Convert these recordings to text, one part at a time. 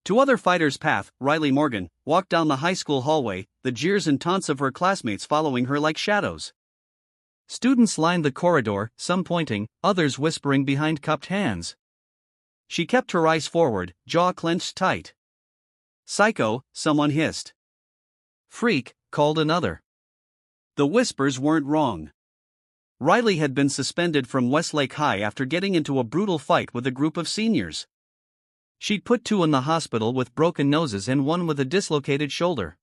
To other fighters' path, Riley Morgan walked down the high school hallway, the jeers and taunts of her classmates following her like shadows. Students lined the corridor, some pointing, others whispering behind cupped hands. She kept her eyes forward, jaw clenched tight. "Psycho," someone hissed. "Freak," called another. The whispers weren't wrong. Riley had been suspended from Westlake High after getting into a brutal fight with a group of seniors. She'd put 2 in the hospital with broken noses and 1 with a dislocated shoulder.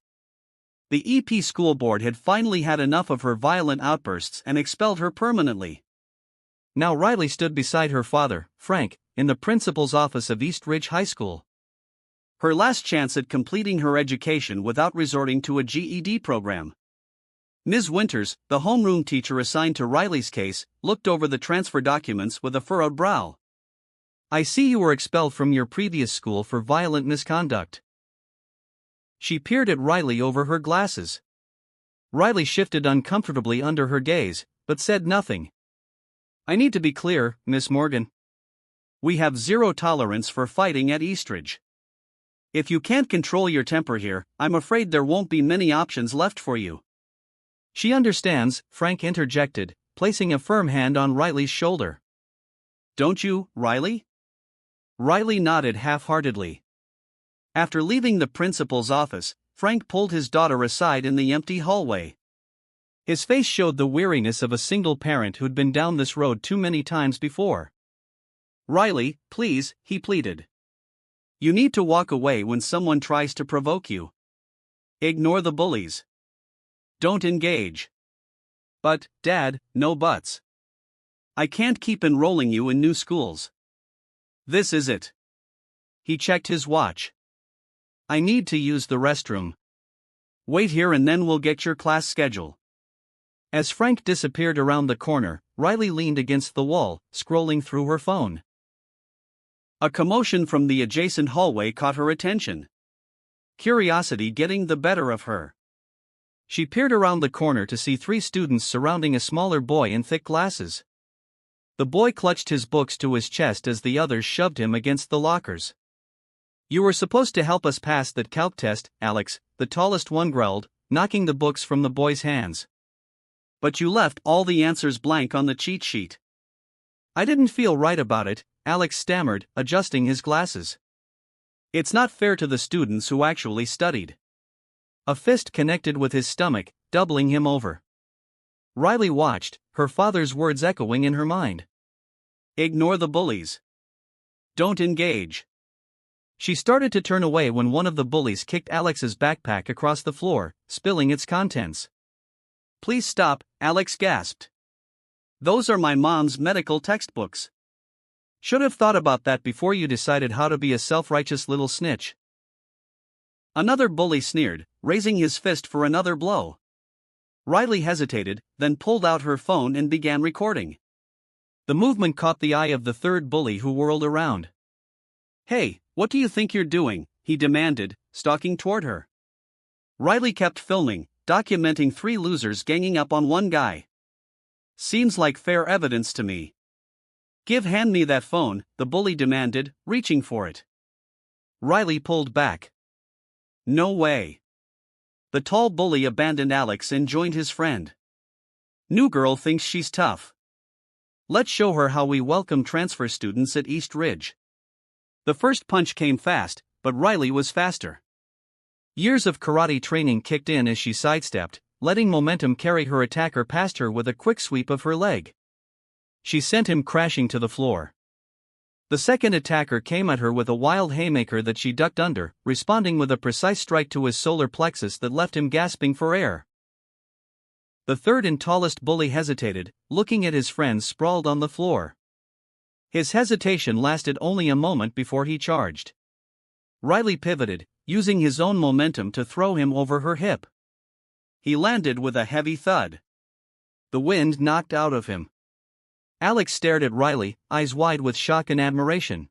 The EP school board had finally had enough of her violent outbursts and expelled her permanently. Now Riley stood beside her father, Frank, in the principal's office of East Ridge High School. Her last chance at completing her education without resorting to a GED program. Ms. Winters, the homeroom teacher assigned to Riley's case, looked over the transfer documents with a furrowed brow. "I see you were expelled from your previous school for violent misconduct." She peered at Riley over her glasses. Riley shifted uncomfortably under her gaze, but said nothing. "I need to be clear, Miss Morgan. We have zero tolerance for fighting at Eastridge. If you can't control your temper here, I'm afraid there won't be many options left for you." "She understands," Frank interjected, placing a firm hand on Riley's shoulder. "Don't you, Riley?" Riley nodded half-heartedly. After leaving the principal's office, Frank pulled his daughter aside in the empty hallway. His face showed the weariness of a single parent who'd been down this road too many times before. "Riley, please," he pleaded. "You need to walk away when someone tries to provoke you. Ignore the bullies. Don't engage." "But, Dad, no buts. I can't keep enrolling you in new schools. This is it." He checked his watch. "I need to use the restroom. Wait here and then we'll get your class schedule." As Frank disappeared around the corner, Riley leaned against the wall, scrolling through her phone. A commotion from the adjacent hallway caught her attention. Curiosity getting the better of her. She peered around the corner to see 3 students surrounding a smaller boy in thick glasses. The boy clutched his books to his chest as the others shoved him against the lockers. "You were supposed to help us pass that calc test, Alex," the tallest one growled, knocking the books from the boy's hands. "But you left all the answers blank on the cheat sheet." "I didn't feel right about it," Alex stammered, adjusting his glasses. "It's not fair to the students who actually studied." A fist connected with his stomach, doubling him over. Riley watched, her father's words echoing in her mind. "Ignore the bullies. Don't engage." She started to turn away when one of the bullies kicked Alex's backpack across the floor, spilling its contents. "Please stop," Alex gasped. "Those are my mom's medical textbooks. Should have thought about that before you decided how to be a self-righteous little snitch." Another bully sneered, raising his fist for another blow. Riley hesitated, then pulled out her phone and began recording. The movement caught the eye of the third bully, who whirled around. "Hey, what do you think you're doing?" he demanded, stalking toward her. Riley kept filming, documenting 3 losers ganging up on one guy. "Seems like fair evidence to me." Hand me that phone," the bully demanded, reaching for it. Riley pulled back. "No way." The tall bully abandoned Alex and joined his friend. "New girl thinks she's tough. Let's show her how we welcome transfer students at East Ridge." The first punch came fast, but Riley was faster. Years of karate training kicked in as she sidestepped, letting momentum carry her attacker past her with a quick sweep of her leg. She sent him crashing to the floor. The second attacker came at her with a wild haymaker that she ducked under, responding with a precise strike to his solar plexus that left him gasping for air. The third and tallest bully hesitated, looking at his friends sprawled on the floor. His hesitation lasted only a moment before he charged. Riley pivoted, using his own momentum to throw him over her hip. He landed with a heavy thud. The wind knocked out of him. Alex stared at Riley, eyes wide with shock and admiration.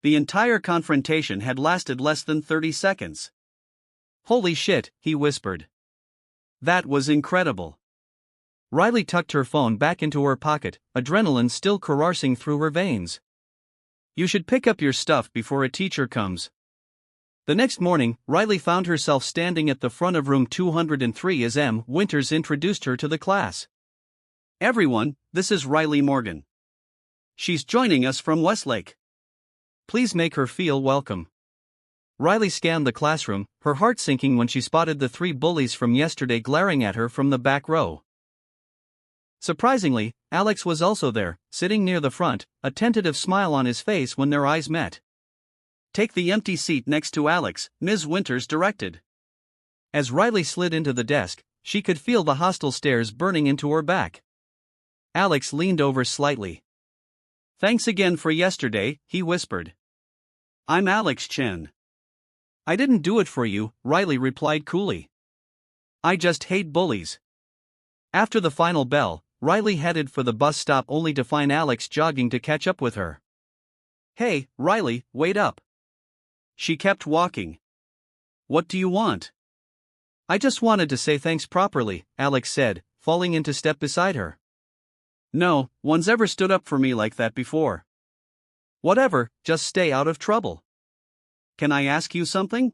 The entire confrontation had lasted less than 30 seconds. "Holy shit," he whispered. "That was incredible." Riley tucked her phone back into her pocket, adrenaline still coursing through her veins. "You should pick up your stuff before a teacher comes." The next morning, Riley found herself standing at the front of room 203 as M. Winters introduced her to the class. "Everyone, this is Riley Morgan. She's joining us from Westlake. Please make her feel welcome." Riley scanned the classroom, her heart sinking when she spotted the three bullies from yesterday glaring at her from the back row. Surprisingly, Alex was also there, sitting near the front, a tentative smile on his face when their eyes met. "Take the empty seat next to Alex," Ms. Winters directed. As Riley slid into the desk, she could feel the hostile stares burning into her back. Alex leaned over slightly. "Thanks again for yesterday," he whispered. "I'm Alex Chen." "I didn't do it for you," Riley replied coolly. "I just hate bullies." After the final bell, Riley headed for the bus stop only to find Alex jogging to catch up with her. "Hey, Riley, wait up." She kept walking. "What do you want?" "I just wanted to say thanks properly," Alex said, falling into step beside her. "No one's ever stood up for me like that before." "Whatever, just stay out of trouble." "Can I ask you something?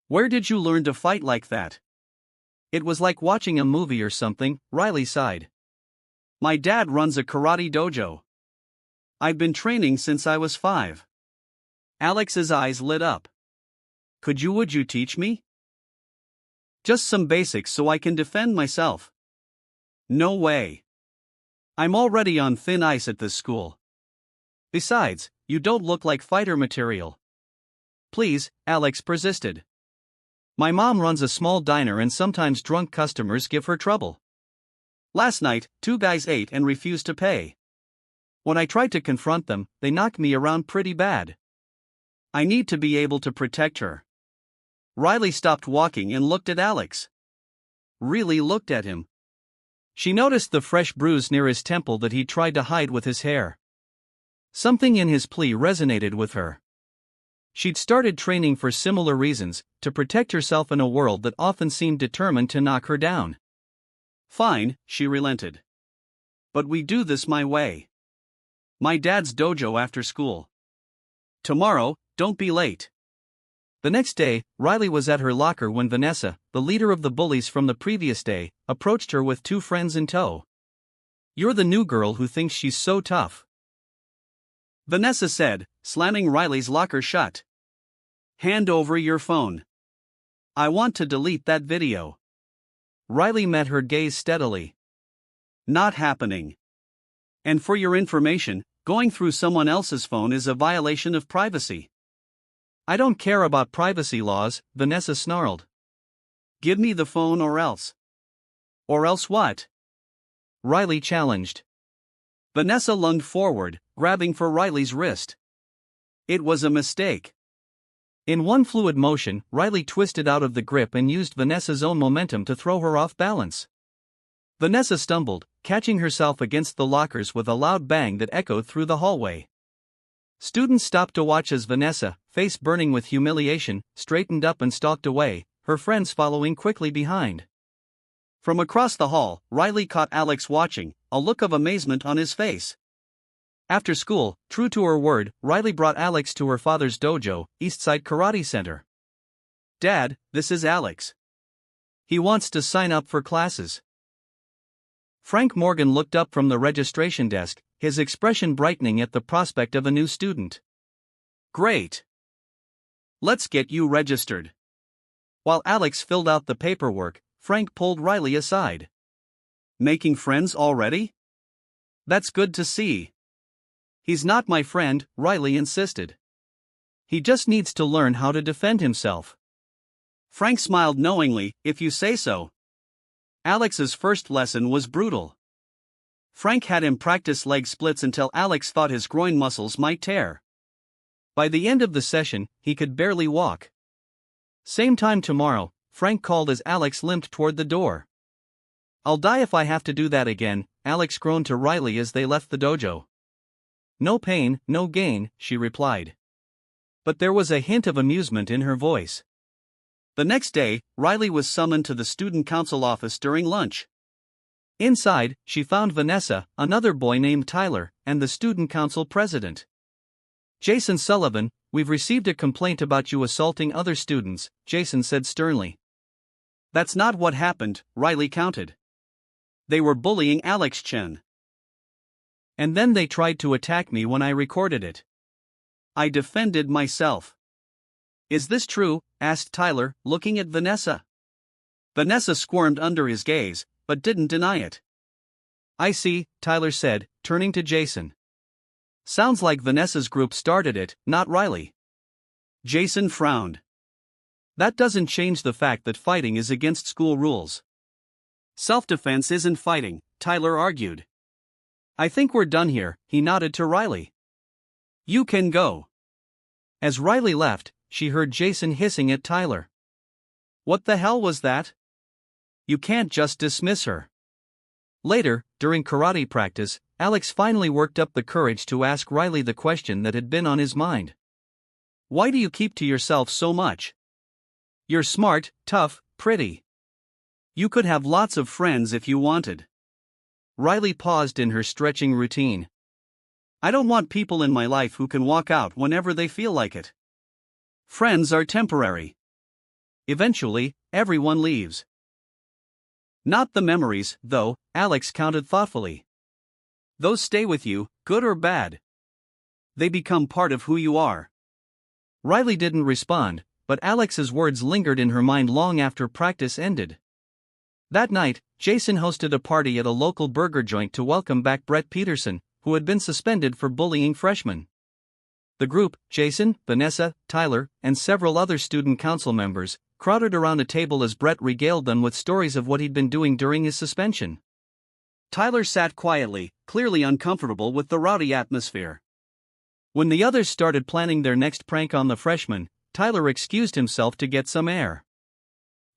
Where did you learn to fight like that?" "It was like watching a movie or something," Riley sighed. "My dad runs a karate dojo. I've been training since I was 5. Alex's eyes lit up. Would you teach me? Just some basics so I can defend myself." "No way. I'm already on thin ice at this school. Besides, you don't look like fighter material." "Please," Alex persisted. "My mom runs a small diner and sometimes drunk customers give her trouble. Last night, 2 guys ate and refused to pay. When I tried to confront them, they knocked me around pretty bad. I need to be able to protect her." Riley stopped walking and looked at Alex. Really looked at him. She noticed the fresh bruise near his temple that he tried to hide with his hair. Something in his plea resonated with her. She'd started training for similar reasons, to protect herself in a world that often seemed determined to knock her down. "Fine," she relented. "But we do this my way. My dad's dojo after school. Tomorrow, don't be late." The next day, Riley was at her locker when Vanessa, the leader of the bullies from the previous day, approached her with 2 friends in tow. "You're the new girl who thinks she's so tough," Vanessa said, slamming Riley's locker shut. "Hand over your phone. I want to delete that video." Riley met her gaze steadily. "Not happening. And for your information, going through someone else's phone is a violation of privacy." "I don't care about privacy laws," Vanessa snarled. "Give me the phone or else." "Or else what?" Riley challenged. Vanessa lunged forward, grabbing for Riley's wrist. It was a mistake. In one fluid motion, Riley twisted out of the grip and used Vanessa's own momentum to throw her off balance. Vanessa stumbled, catching herself against the lockers with a loud bang that echoed through the hallway. Students stopped to watch as Vanessa, face burning with humiliation, straightened up and stalked away, her friends following quickly behind. From across the hall, Riley caught Alex watching, a look of amazement on his face. After school, true to her word, Riley brought Alex to her father's dojo, Eastside Karate Center. "Dad, this is Alex. He wants to sign up for classes." Frank Morgan looked up from the registration desk, his expression brightening at the prospect of a new student. "Great. Let's get you registered." While Alex filled out the paperwork, Frank pulled Riley aside. "Making friends already? That's good to see." "He's not my friend," Riley insisted. "He just needs to learn how to defend himself." Frank smiled knowingly, "If you say so." Alex's first lesson was brutal. Frank had him practice leg splits until Alex thought his groin muscles might tear. By the end of the session, he could barely walk. "Same time tomorrow," Frank called as Alex limped toward the door. "I'll die if I have to do that again," Alex groaned to Riley as they left the dojo. "No pain, no gain," she replied. But there was a hint of amusement in her voice. The next day, Riley was summoned to the student council office during lunch. Inside, she found Vanessa, another boy named Tyler, and the student council president. Jason Sullivan, we've received a complaint about you assaulting other students, Jason said sternly. That's not what happened, Riley countered. They were bullying Alex Chen. And then they tried to attack me when I recorded it. I defended myself. Is this true? Asked Tyler, looking at Vanessa. Vanessa squirmed under his gaze, but didn't deny it. I see, Tyler said, turning to Jason. Sounds like Vanessa's group started it, not Riley. Jason frowned. That doesn't change the fact that fighting is against school rules. Self-defense isn't fighting, Tyler argued. I think we're done here, he nodded to Riley. You can go. As Riley left, she heard Jason hissing at Tyler. What the hell was that? You can't just dismiss her. Later, during karate practice, Alex finally worked up the courage to ask Riley the question that had been on his mind. Why do you keep to yourself so much? You're smart, tough, pretty. You could have lots of friends if you wanted. Riley paused in her stretching routine. I don't want people in my life who can walk out whenever they feel like it. Friends are temporary. Eventually, everyone leaves. Not the memories, though, Alex counted thoughtfully. Those stay with you, good or bad. They become part of who you are. Riley didn't respond, but Alex's words lingered in her mind long after practice ended. That night, Jason hosted a party at a local burger joint to welcome back Brett Peterson, who had been suspended for bullying freshmen. The group, Jason, Vanessa, Tyler, and several other student council members, crowded around a table as Brett regaled them with stories of what he'd been doing during his suspension. Tyler sat quietly, clearly uncomfortable with the rowdy atmosphere. When the others started planning their next prank on the freshmen, Tyler excused himself to get some air.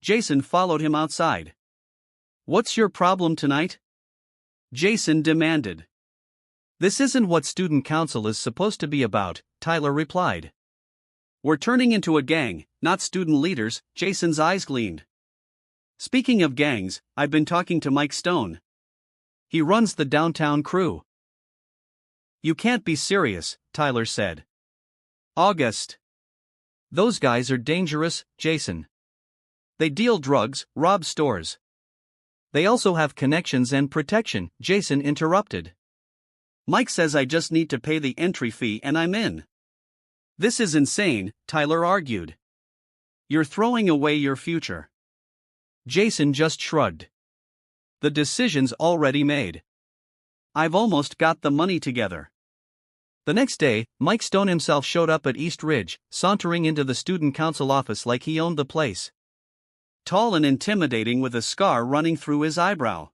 Jason followed him outside. What's your problem tonight? Jason demanded. This isn't what student council is supposed to be about, Tyler replied. We're turning into a gang, not student leaders, Jason's eyes gleamed. Speaking of gangs, I've been talking to Mike Stone. He runs the downtown crew. You can't be serious, Tyler said. August. Those guys are dangerous, Jason. They deal drugs, rob stores. They also have connections and protection, Jason interrupted. Mike says I just need to pay the entry fee and I'm in. This is insane, Tyler argued. You're throwing away your future. Jason just shrugged. The decision's already made. I've almost got the money together. The next day, Mike Stone himself showed up at East Ridge, sauntering into the student council office like he owned the place. Tall and intimidating with a scar running through his eyebrow.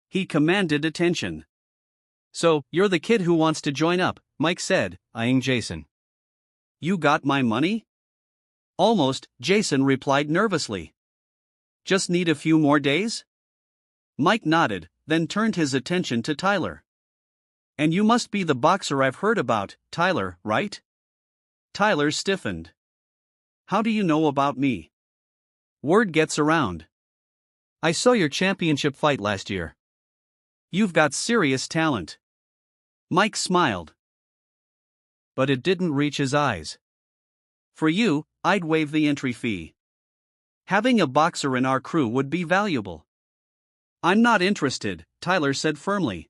He commanded attention. So, you're the kid who wants to join up, Mike said, eyeing Jason. You got my money? Almost, Jason replied nervously. Just need a few more days? Mike nodded, then turned his attention to Tyler. And you must be the boxer I've heard about, Tyler, right? Tyler stiffened. How do you know about me? Word gets around. I saw your championship fight last year. You've got serious talent. Mike smiled. But it didn't reach his eyes. For you, I'd waive the entry fee. Having a boxer in our crew would be valuable. I'm not interested, Tyler said firmly.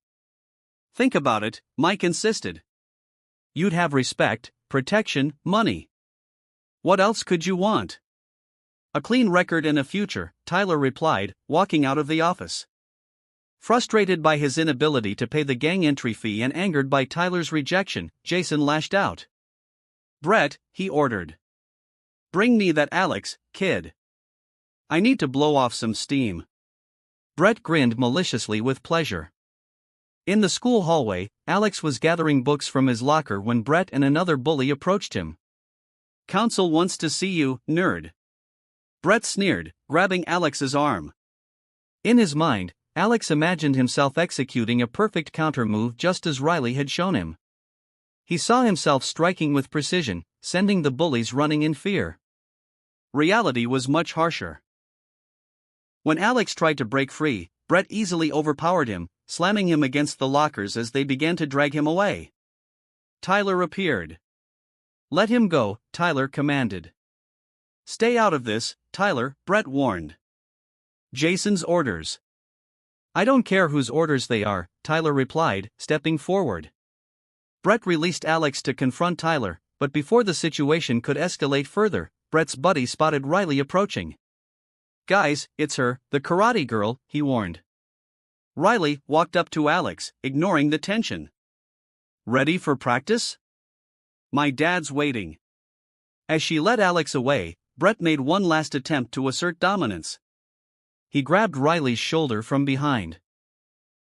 Think about it, Mike insisted. You'd have respect, protection, money. What else could you want? A clean record and a future, Tyler replied, walking out of the office. Frustrated by his inability to pay the gang entry fee and angered by Tyler's rejection, Jason lashed out. Brett, he ordered. Bring me that Alex, kid. I need to blow off some steam. Brett grinned maliciously with pleasure. In the school hallway, Alex was gathering books from his locker when Brett and another bully approached him. Council wants to see you, nerd. Brett sneered, grabbing Alex's arm. In his mind, Alex imagined himself executing a perfect counter-move just as Riley had shown him. He saw himself striking with precision, sending the bullies running in fear. Reality was much harsher. When Alex tried to break free, Brett easily overpowered him, slamming him against the lockers as they began to drag him away. Tyler appeared. Let him go, Tyler commanded. Stay out of this, Tyler, Brett warned. Jason's orders. I don't care whose orders they are, Tyler replied, stepping forward. Brett released Alex to confront Tyler, but before the situation could escalate further, Brett's buddy spotted Riley approaching. Guys, it's her, the karate girl, he warned. Riley walked up to Alex, ignoring the tension. Ready for practice? My dad's waiting. As she led Alex away, Brett made one last attempt to assert dominance. He grabbed Riley's shoulder from behind.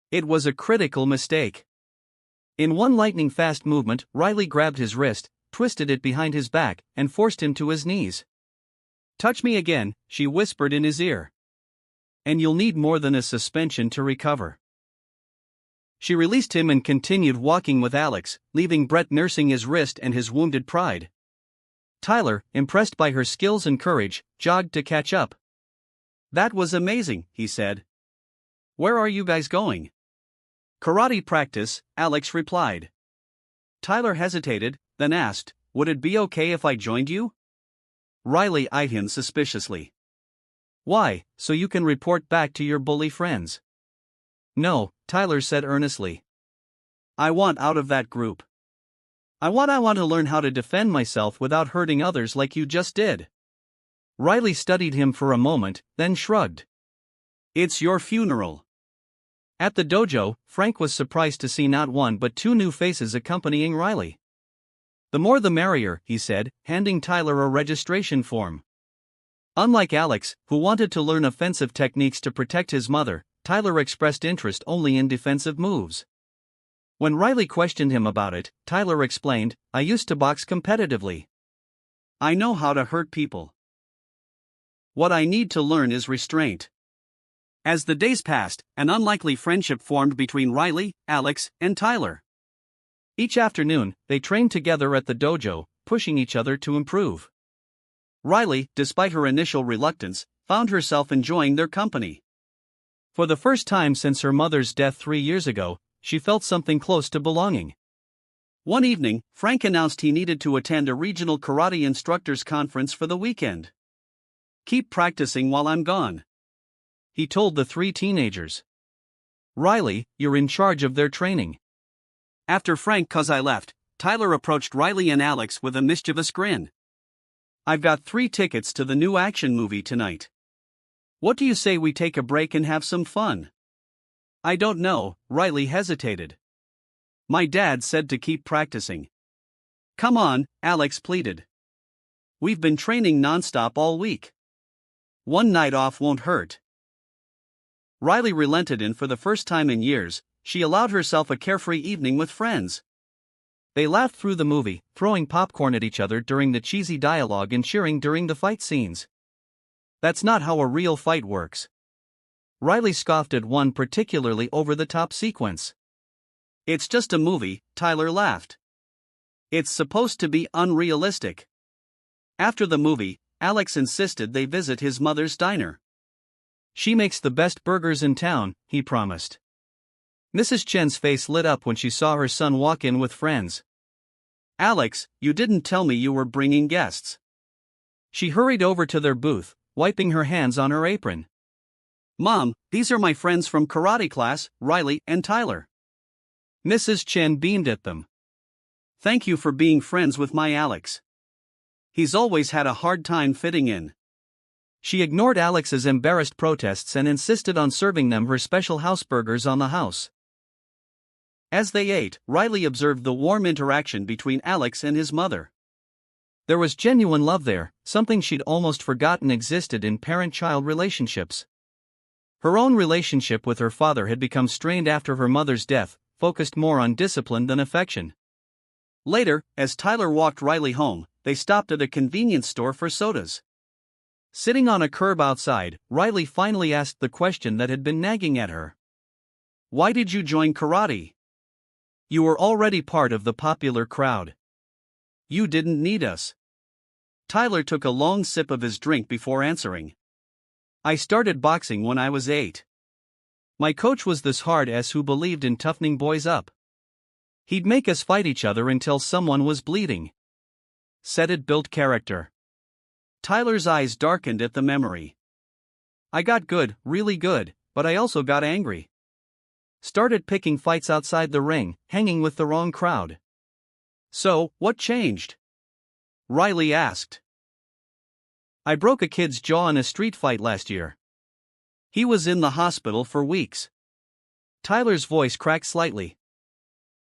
It was a critical mistake. In one lightning-fast movement, Riley grabbed his wrist, twisted it behind his back, and forced him to his knees. Touch me again, she whispered in his ear. And you'll need more than a suspension to recover. She released him and continued walking with Alex, leaving Brett nursing his wrist and his wounded pride. Tyler, impressed by her skills and courage, jogged to catch up. That was amazing, he said. Where are you guys going? Karate practice, Alex replied. Tyler hesitated, then asked, would it be okay if I joined you? Riley eyed him suspiciously. Why, so you can report back to your bully friends? No, Tyler said earnestly. I want out of that group. I want to learn how to defend myself without hurting others like you just did. Riley studied him for a moment, then shrugged. It's your funeral. At the dojo, Frank was surprised to see not one but two new faces accompanying Riley. The more the merrier, he said, handing Tyler a registration form. Unlike Alex, who wanted to learn offensive techniques to protect his mother, Tyler expressed interest only in defensive moves. When Riley questioned him about it, Tyler explained, I used to box competitively. I know how to hurt people. What I need to learn is restraint. As the days passed, an unlikely friendship formed between Riley, Alex, and Tyler. Each afternoon, they trained together at the dojo, pushing each other to improve. Riley, despite her initial reluctance, found herself enjoying their company. For the first time since her mother's death 3 years ago, she felt something close to belonging. One evening, Frank announced he needed to attend a regional karate instructors conference for the weekend. Keep practicing while I'm gone, he told the 3 teenagers. Riley, you're in charge of their training. After Frank I left, Tyler approached Riley and Alex with a mischievous grin. I've got 3 tickets to the new action movie tonight. What do you say we take a break and have some fun? I don't know, Riley hesitated. My dad said to keep practicing. Come on, Alex pleaded. We've been training nonstop all week. One night off won't hurt. Riley relented, and for the first time in years, she allowed herself a carefree evening with friends. They laughed through the movie, throwing popcorn at each other during the cheesy dialogue and cheering during the fight scenes. That's not how a real fight works. Riley scoffed at one particularly over-the-top sequence. It's just a movie, Tyler laughed. It's supposed to be unrealistic. After the movie, Alex insisted they visit his mother's diner. She makes the best burgers in town, he promised. Mrs. Chen's face lit up when she saw her son walk in with friends. Alex, you didn't tell me you were bringing guests. She hurried over to their booth, wiping her hands on her apron. Mom, these are my friends from karate class, Riley and Tyler. Mrs. Chen beamed at them. Thank you for being friends with my Alex. He's always had a hard time fitting in. She ignored Alex's embarrassed protests and insisted on serving them her special house burgers on the house. As they ate, Riley observed the warm interaction between Alex and his mother. There was genuine love there, something she'd almost forgotten existed in parent-child relationships. Her own relationship with her father had become strained after her mother's death, focused more on discipline than affection. Later, as Tyler walked Riley home, they stopped at a convenience store for sodas. Sitting on a curb outside, Riley finally asked the question that had been nagging at her. Why did you join karate? You were already part of the popular crowd. You didn't need us. Tyler took a long sip of his drink before answering. I started boxing when I was 8. My coach was this hard-ass who believed in toughening boys up. He'd make us fight each other until someone was bleeding. said it built character. Tyler's eyes darkened at the memory. I got good, really good, but I also got angry. Started picking fights outside the ring, hanging with the wrong crowd. So, what changed? Riley asked. I broke a kid's jaw in a street fight last year. He was in the hospital for weeks. Tyler's voice cracked slightly.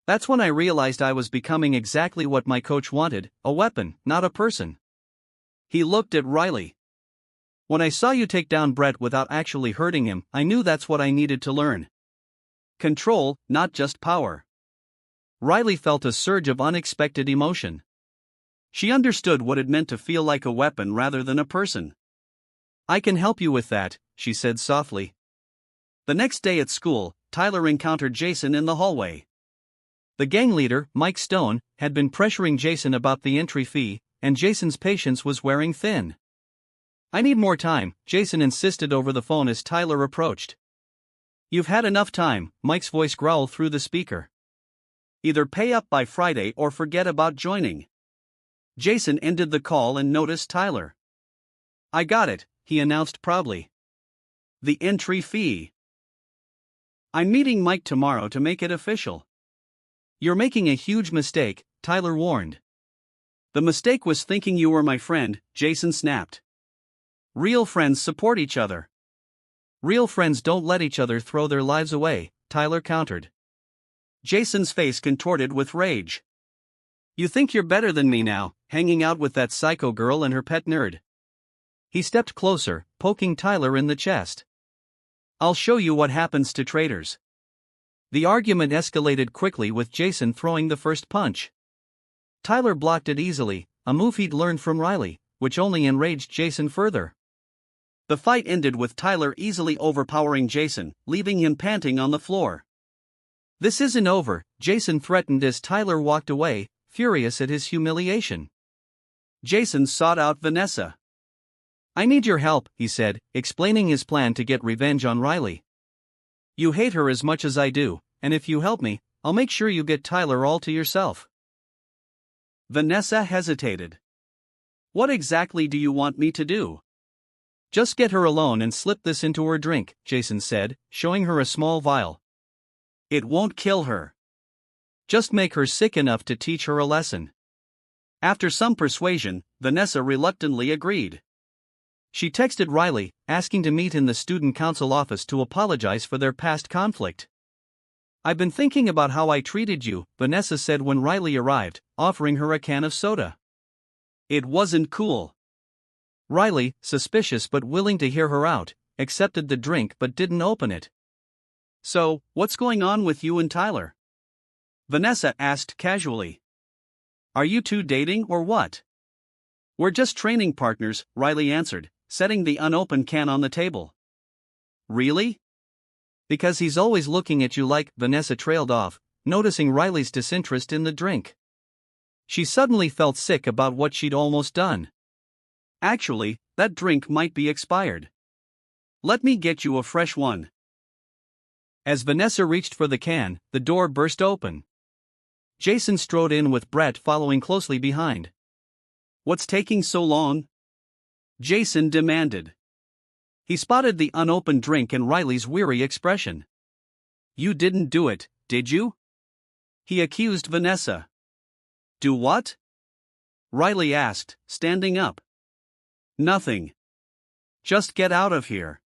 That's when I realized I was becoming exactly what my coach wanted, a weapon, not a person. He looked at Riley. When I saw you take down Brett without actually hurting him, I knew that's what I needed to learn. Control, not just power. Riley felt a surge of unexpected emotion. She understood what it meant to feel like a weapon rather than a person. I can help you with that, she said softly. The next day at school, Tyler encountered Jason in the hallway. The gang leader, Mike Stone, had been pressuring Jason about the entry fee, and Jason's patience was wearing thin. I need more time, Jason insisted over the phone as Tyler approached. You've had enough time, Mike's voice growled through the speaker. Either pay up by Friday or forget about joining. Jason ended the call and noticed Tyler. I got it, he announced proudly. The entry fee. I'm meeting Mike tomorrow to make it official. You're making a huge mistake, Tyler warned. The mistake was thinking you were my friend, Jason snapped. Real friends support each other. Real friends don't let each other throw their lives away, Tyler countered. Jason's face contorted with rage. You think you're better than me now, hanging out with that psycho girl and her pet nerd. He stepped closer, poking Tyler in the chest. I'll show you what happens to traitors. The argument escalated quickly with Jason throwing the first punch. Tyler blocked it easily, a move he'd learned from Riley, which only enraged Jason further. The fight ended with Tyler easily overpowering Jason, leaving him panting on the floor. This isn't over, Jason threatened as Tyler walked away, furious at his humiliation. Jason sought out Vanessa. I need your help, he said, explaining his plan to get revenge on Riley. You hate her as much as I do, and if you help me, I'll make sure you get Tyler all to yourself. Vanessa hesitated. What exactly do you want me to do? Just get her alone and slip this into her drink, Jason said, showing her a small vial. It won't kill her. Just make her sick enough to teach her a lesson. After some persuasion, Vanessa reluctantly agreed. She texted Riley, asking to meet in the student council office to apologize for their past conflict. I've been thinking about how I treated you, Vanessa said when Riley arrived, offering her a can of soda. It wasn't cool. Riley, suspicious but willing to hear her out, accepted the drink but didn't open it. So, what's going on with you and Tyler? Vanessa asked casually. Are you two dating or what? We're just training partners, Riley answered, setting the unopened can on the table. Really? Because he's always looking at you like, Vanessa trailed off, noticing Riley's disinterest in the drink. She suddenly felt sick about what she'd almost done. Actually, that drink might be expired. Let me get you a fresh one. As Vanessa reached for the can, the door burst open. Jason strode in with Brett following closely behind. What's taking so long? Jason demanded. He spotted the unopened drink and Riley's weary expression. You didn't do it, did you? He accused Vanessa. Do what? Riley asked, standing up. Nothing. Just get out of here.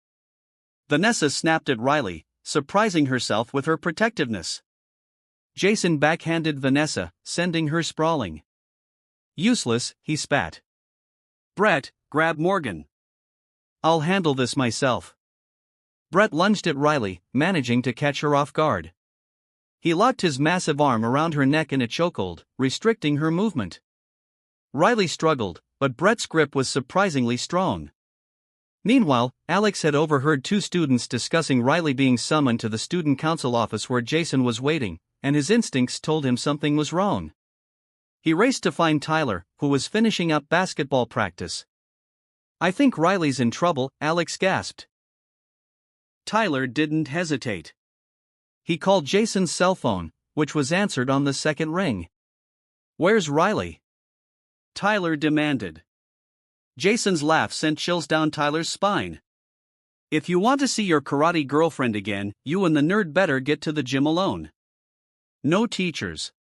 Vanessa snapped at Riley, surprising herself with her protectiveness. Jason backhanded Vanessa, sending her sprawling. Useless, he spat. Brett, grab Morgan. I'll handle this myself. Brett lunged at Riley, managing to catch her off guard. He locked his massive arm around her neck in a chokehold, restricting her movement. Riley struggled, but Brett's grip was surprisingly strong. Meanwhile, Alex had overheard two students discussing Riley being summoned to the student council office where Jason was waiting, and his instincts told him something was wrong. He raced to find Tyler, who was finishing up basketball practice. I think Riley's in trouble, Alex gasped. Tyler didn't hesitate. He called Jason's cell phone, which was answered on the second ring. Where's Riley? Tyler demanded. Jason's laugh sent chills down Tyler's spine. If you want to see your karate girlfriend again, you and the nerd better get to the gym alone. No teachers.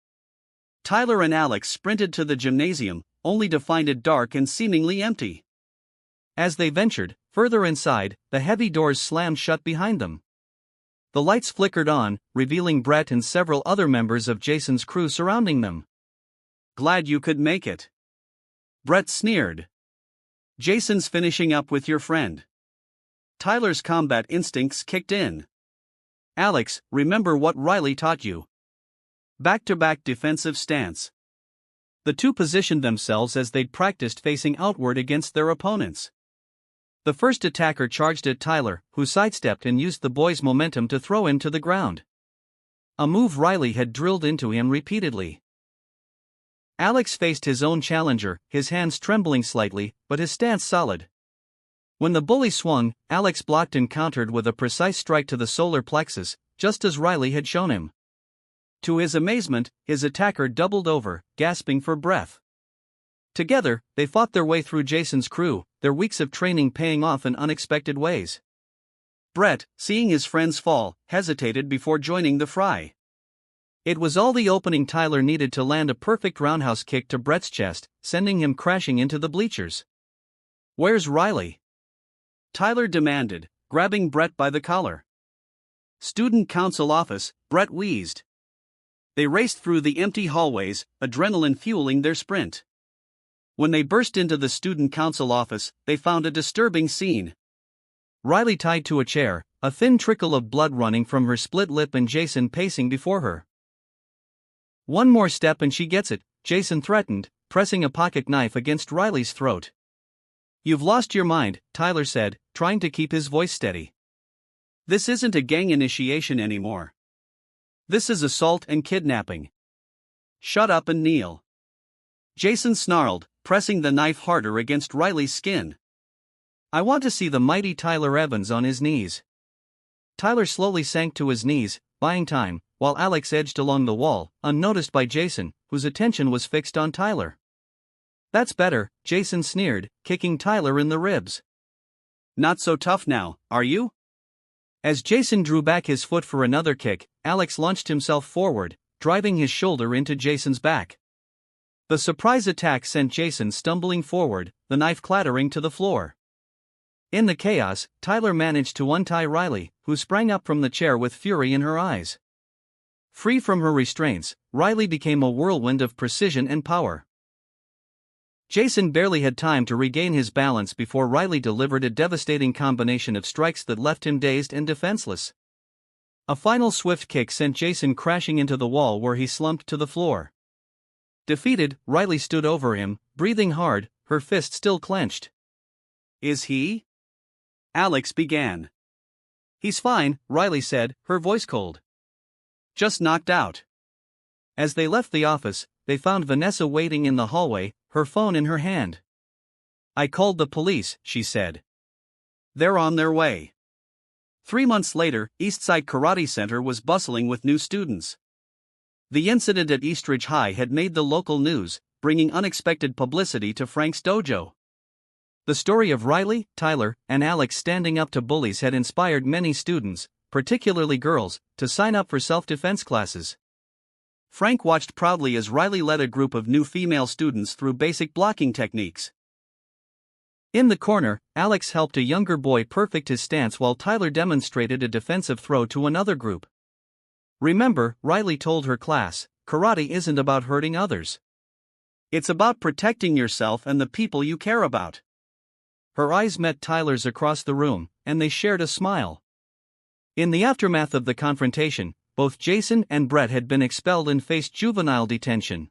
Tyler and Alex sprinted to the gymnasium, only to find it dark and seemingly empty. As they ventured further inside, the heavy doors slammed shut behind them. The lights flickered on, revealing Brett and several other members of Jason's crew surrounding them. Glad you could make it. Brett sneered. Jason's finishing up with your friend. Tyler's combat instincts kicked in. Alex, remember what Riley taught you. Back-to-back defensive stance. The two positioned themselves as they'd practiced facing outward against their opponents. The first attacker charged at Tyler, who sidestepped and used the boy's momentum to throw him to the ground. A move Riley had drilled into him repeatedly. Alex faced his own challenger, his hands trembling slightly, but his stance solid. When the bully swung, Alex blocked and countered with a precise strike to the solar plexus, just as Riley had shown him. To his amazement, his attacker doubled over, gasping for breath. Together, they fought their way through Jason's crew, their weeks of training paying off in unexpected ways. Brett, seeing his friends fall, hesitated before joining the fray. It was all the opening Tyler needed to land a perfect roundhouse kick to Brett's chest, sending him crashing into the bleachers. Where's Riley? Tyler demanded, grabbing Brett by the collar. Student council office, Brett wheezed. They raced through the empty hallways, adrenaline fueling their sprint. When they burst into the student council office, they found a disturbing scene. Riley tied to a chair, a thin trickle of blood running from her split lip, and Jason pacing before her. One more step and she gets it, Jason threatened, pressing a pocket knife against Riley's throat. You've lost your mind, Tyler said, trying to keep his voice steady. This isn't a gang initiation anymore. This is assault and kidnapping. Shut up and kneel. Jason snarled, pressing the knife harder against Riley's skin. I want to see the mighty Tyler Evans on his knees. Tyler slowly sank to his knees, buying time, while Alex edged along the wall, unnoticed by Jason, whose attention was fixed on Tyler. That's better, Jason sneered, kicking Tyler in the ribs. Not so tough now, are you? As Jason drew back his foot for another kick, Alex launched himself forward, driving his shoulder into Jason's back. The surprise attack sent Jason stumbling forward, the knife clattering to the floor. In the chaos, Tyler managed to untie Riley, who sprang up from the chair with fury in her eyes. Free from her restraints, Riley became a whirlwind of precision and power. Jason barely had time to regain his balance before Riley delivered a devastating combination of strikes that left him dazed and defenseless. A final swift kick sent Jason crashing into the wall, where he slumped to the floor. Defeated, Riley stood over him, breathing hard, her fist still clenched. Is he? Alex began. He's fine, Riley said, her voice cold. Just knocked out. As they left the office, they found Vanessa waiting in the hallway, her phone in her hand. I called the police, she said. They're on their way. 3 months later, Eastside Karate Center was bustling with new students. The incident at Eastridge High had made the local news, bringing unexpected publicity to Frank's dojo. The story of Riley, Tyler, and Alex standing up to bullies had inspired many students, particularly girls, to sign up for self-defense classes. Frank watched proudly as Riley led a group of new female students through basic blocking techniques. In the corner, Alex helped a younger boy perfect his stance while Tyler demonstrated a defensive throw to another group. Remember, Riley told her class, karate isn't about hurting others. It's about protecting yourself and the people you care about. Her eyes met Tyler's across the room, and they shared a smile. In the aftermath of the confrontation, both Jason and Brett had been expelled and faced juvenile detention.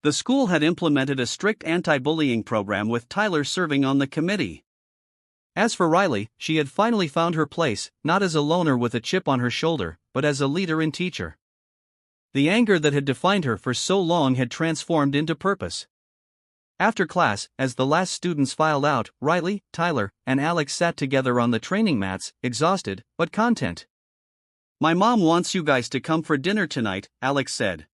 The school had implemented a strict anti-bullying program, with Tyler serving on the committee. As for Riley, she had finally found her place, not as a loner with a chip on her shoulder, but as a leader and teacher. The anger that had defined her for so long had transformed into purpose. After class, as the last students filed out, Riley, Tyler, and Alex sat together on the training mats, exhausted, but content. My mom wants you guys to come for dinner tonight, Alex said.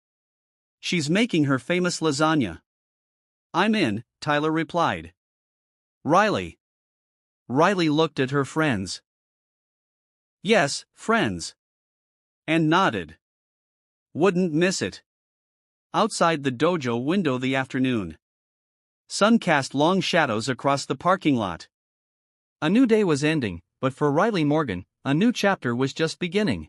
She's making her famous lasagna. I'm in, Tyler replied. Riley. Riley looked at her friends. Yes, friends. And nodded. Wouldn't miss it. Outside the dojo window the afternoon. Sun cast long shadows across the parking lot. A new day was ending, but for Riley Morgan, a new chapter was just beginning.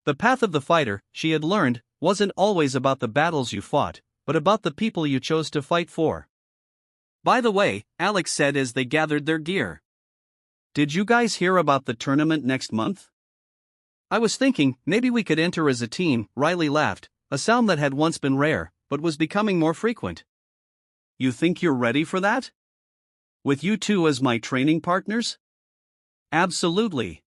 The path of the fighter, she had learned, wasn't always about the battles you fought, but about the people you chose to fight for. By the way, Alex said as they gathered their gear. Did you guys hear about the tournament next month? I was thinking, maybe we could enter as a team, Riley laughed, a sound that had once been rare, but was becoming more frequent. You think you're ready for that? With you two as my training partners? Absolutely.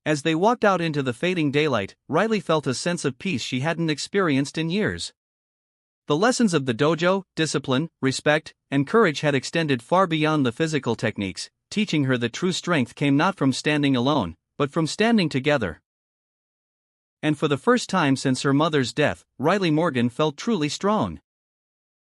As they walked out into the fading daylight, Riley felt a sense of peace she hadn't experienced in years. The lessons of the dojo, discipline, respect, and courage had extended far beyond the physical techniques, teaching her that true strength came not from standing alone, but from standing together. And for the first time since her mother's death, Riley Morgan felt truly strong.